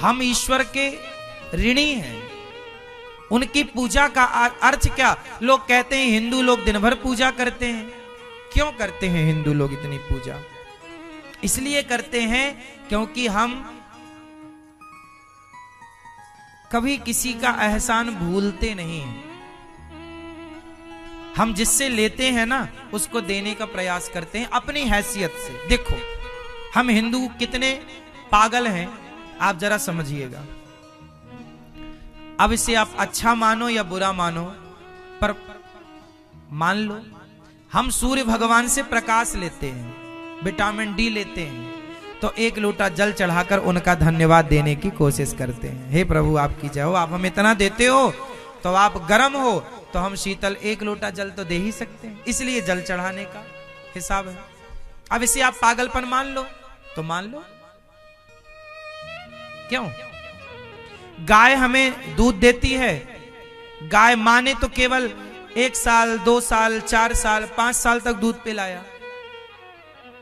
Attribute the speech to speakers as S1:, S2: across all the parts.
S1: हम ईश्वर के ऋणी हैं। उनकी पूजा का अर्थ क्या? लोग कहते हैं हिंदू लोग दिन भर पूजा करते हैं। क्यों करते हैं हिंदू लोग इतनी पूजा? इसलिए करते हैं क्योंकि हम कभी किसी का एहसान भूलते नहीं हैं। हम जिससे लेते हैं ना, उसको देने का प्रयास करते हैं अपनी हैसियत से। देखो हम हिंदू कितने पागल हैं, आप जरा समझिएगा। अब इसे आप अच्छा मानो या बुरा मानो, पर मान लो हम सूर्य भगवान से प्रकाश लेते हैं, विटामिन डी लेते हैं, तो एक लोटा जल चढ़ाकर उनका धन्यवाद देने की कोशिश करते हैं। हे प्रभु आपकी जय हो, आप हमें इतना देते हो, तो आप गर्म हो तो हम शीतल एक लोटा जल तो दे ही सकते हैं, इसलिए जल चढ़ाने का हिसाब है। अब इसे आप पागलपन मान लो तो मान लो। क्यों? गाय हमें दूध देती है, गाय मां ने तो केवल 1 साल 2 साल 4 साल 5 साल तक दूध पिलाया,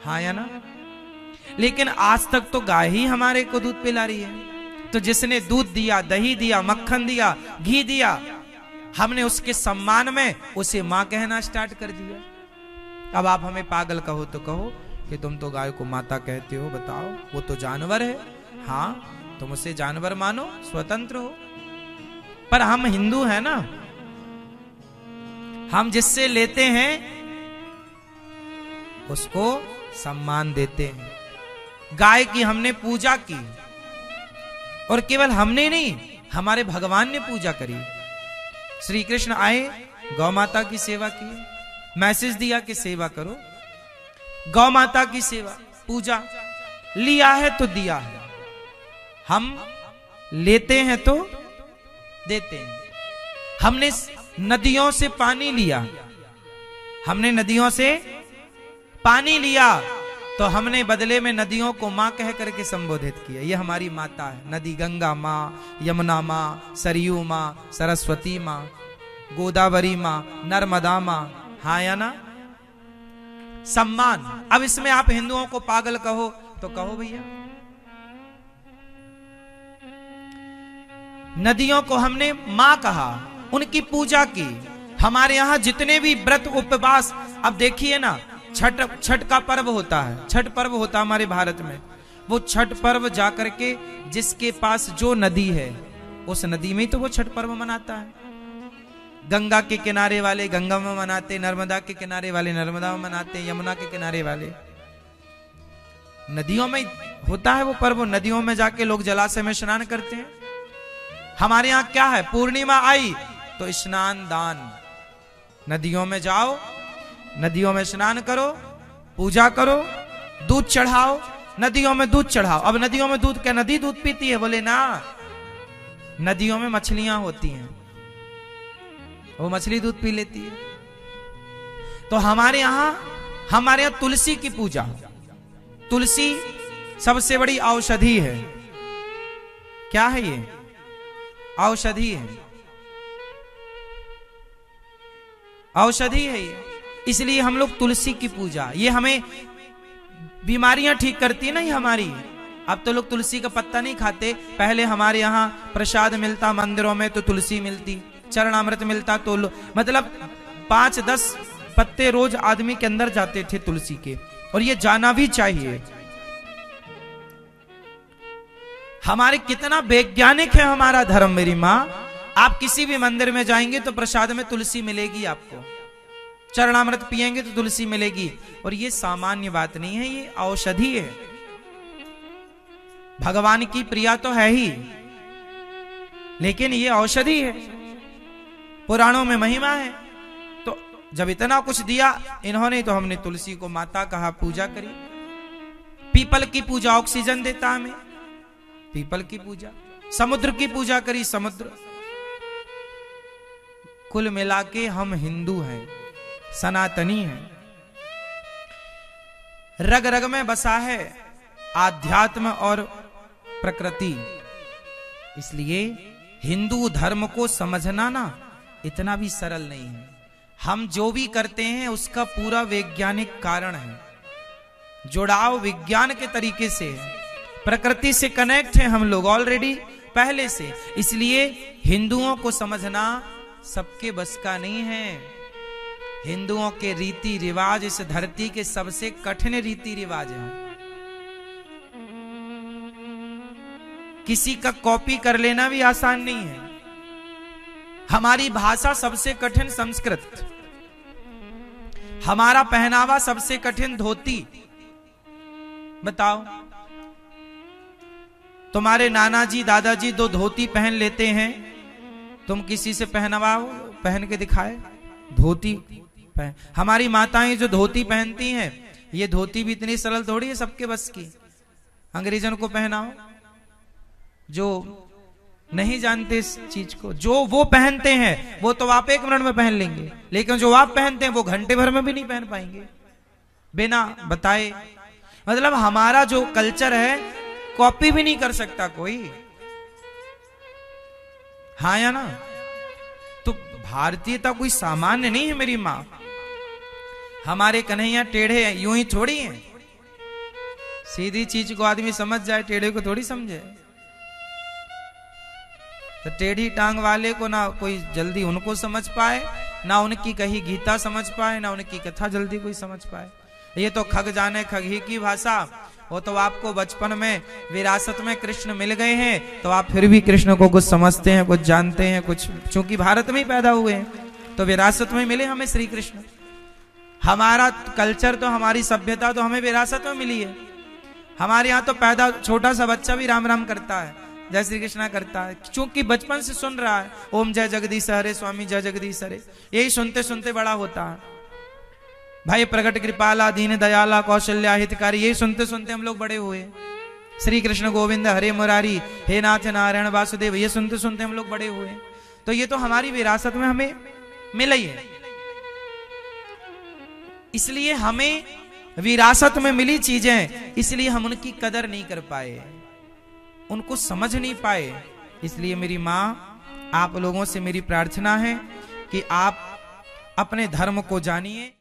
S1: हाँ या ना? लेकिन आज तक तो गाय ही हमारे को दूध पिला रही है। तो जिसने दूध दिया, दही दिया, मक्खन दिया, घी दिया, हमने उसके सम्मान में उसे मां कहना स्टार्ट कर दिया। अब आप हमें पागल कहो तो कहो कि तुम तो गाय को माता कहते हो, बताओ वो तो जानवर है। हाँ, तुम उसे जानवर मानो, स्वतंत्र हो, पर हम हिंदू हैं ना, हम जिससे लेते हैं उसको सम्मान देते हैं। गाय की हमने पूजा की, और केवल हमने नहीं, हमारे भगवान ने पूजा करी। श्री कृष्ण आए, गौ माता की सेवा की, मैसेज दिया कि सेवा करो, गौ माता की सेवा, पूजा। लिया है तो दिया है, हम लेते हैं तो देते हैं। हमने नदियों से पानी लिया, हमने नदियों से पानी लिया, तो हमने बदले में नदियों को मां कह करके संबोधित किया। ये हमारी माता है, नदी गंगा मां, यमुना मां, सरयू मां, सरस्वती मां, गोदावरी मां, नर्मदा मां, हाँ या ना? सम्मान। अब इसमें आप हिंदुओं को पागल कहो तो कहो भैया। नदियों को हमने मां कहा, उनकी पूजा की। हमारे यहां जितने भी व्रत उपवास, अब देखिए ना, छठ का पर्व होता है, छठ पर्व होता है हमारे भारत में। वो छठ पर्व जाकर के जिसके पास जो नदी है, उस नदी में तो वो छठ पर्व मनाता है। गंगा के किनारे वाले गंगा में मनाते, नर्मदा के किनारे वाले नर्मदा में मनाते, यमुना के किनारे वाले नदियों में होता है वो पर्व। नदियों में जाके लोग जलाशय में स्नान करते हैं। हमारे यहां क्या है? पूर्णिमा आई तो स्नान दान, नदियों में जाओ, नदियों में स्नान करो, पूजा करो, दूध चढ़ाओ, नदियों में दूध चढ़ाओ। अब नदियों में दूध क्या नदी दूध पीती है? बोले ना, नदियों में मछलियां होती हैं, वो मछली दूध पी लेती है। तो हमारे यहां तुलसी की पूजा, तुलसी सबसे बड़ी औषधि है। क्या है ये? औषधि है, औषधि है ये। इसलिए हम लोग तुलसी की पूजा, ये हमें बीमारियां ठीक करती है ना ये हमारी। अब तो लोग तुलसी का पत्ता नहीं खाते, पहले हमारे यहाँ प्रसाद मिलता मंदिरों में तो तुलसी मिलती, चरणामृत मिलता तो मतलब 5-10 पत्ते रोज आदमी के अंदर जाते थे तुलसी के, और ये जाना भी चाहिए। हमारे कितना वैज्ञानिक है हमारा धर्म मेरी माँ। आप किसी भी मंदिर में जाएंगे तो प्रसाद में तुलसी मिलेगी आपको, चरणामृत पिएंगे तो तुलसी मिलेगी। और ये सामान्य बात नहीं है, ये औषधि है। भगवान की प्रिया तो है ही, लेकिन ये औषधि है, पुराणों में महिमा है। तो जब इतना कुछ दिया इन्होंने, तो हमने तुलसी को माता कहा, पूजा करी। पीपल की पूजा, ऑक्सीजन देता हमें, पीपल की पूजा। समुद्र की पूजा करी, समुद्र। कुल मिला के हम हिंदू हैं, सनातनी हैं। रग रग में बसा है आध्यात्म और प्रकृति। इसलिए हिंदू धर्म को समझना ना इतना भी सरल नहीं है। हम जो भी करते हैं उसका पूरा वैज्ञानिक कारण है, जुड़ाव विज्ञान के तरीके से है। प्रकृति से कनेक्ट हैं हम लोग ऑलरेडी पहले से। इसलिए हिंदुओं को समझना सबके बस का नहीं है। हिंदुओं के रीति रिवाज इस धरती के सबसे कठिन रीति रिवाज हैं। किसी का कॉपी कर लेना भी आसान नहीं है। हमारी भाषा सबसे कठिन संस्कृत, हमारा पहनावा सबसे कठिन धोती। बताओ, तुम्हारे नाना जी दादाजी दो धोती पहन लेते हैं, तुम किसी से पहनवाओ, पहन के दिखाए धोती पहन। हमारी माताएं जो धोती पहनती हैं, ये धोती भी इतनी सरल थोड़ी है सबके बस की। अंग्रेजन को पहनाओ जो नहीं जानते इस चीज को, जो वो पहनते हैं वो तो आप 1 मिनट में पहन लेंगे, लेकिन जो आप पहनते हैं वो घंटे भर में भी नहीं पहन पाएंगे बिना बताए। मतलब हमारा जो कल्चर है कॉपी भी नहीं कर सकता कोई, हाँ या ना? तो भारतीयता कोई सामान्य नहीं है मेरी मां। हमारे कन्हैया टेढ़े हैं, यूं ही थोड़ी हैं। सीधी चीज को आदमी समझ जाए, टेढ़े को थोड़ी समझे। तो टेढ़ी टांग वाले को ना कोई जल्दी उनको समझ पाए, ना उनकी कही गीता समझ पाए, ना उनकी कथा जल्दी कोई समझ पाए। ये तो खग जाने खग ही की भाषा। वो तो आपको बचपन में विरासत में कृष्ण मिल गए हैं, तो आप फिर भी कृष्ण को कुछ समझते हैं, कुछ जानते हैं, कुछ, चूंकि भारत में ही पैदा हुए हैं तो विरासत में मिले हमें श्री कृष्ण। हमारा कल्चर तो, हमारी सभ्यता तो हमें विरासत में मिली है। हमारे यहाँ तो पैदा छोटा सा बच्चा भी राम राम करता है, जय श्री कृष्णा करता है, क्योंकि बचपन से सुन रहा है ओम जय जगदीश हरे, स्वामी जय जगदीश हरे, यही सुनते सुनते बड़ा होता है। भाई प्रगट कृपाला दीन दयाला कौशल्या हितकारी, यही सुनते सुनते हम लोग बड़े हुए। श्री कृष्ण गोविंद हरे मुरारी, हे नाथ नारायण वासुदेव, ये सुनते सुनते हम लोग बड़े हुए। तो ये तो हमारी विरासत में हमें मिला ही है। इसलिए हमें विरासत में मिली चीजें, इसलिए हम उनकी कदर नहीं कर पाए, उनको समझ नहीं पाए। इसलिए मेरी मां, आप लोगों से मेरी प्रार्थना है कि आप अपने धर्म को जानिए।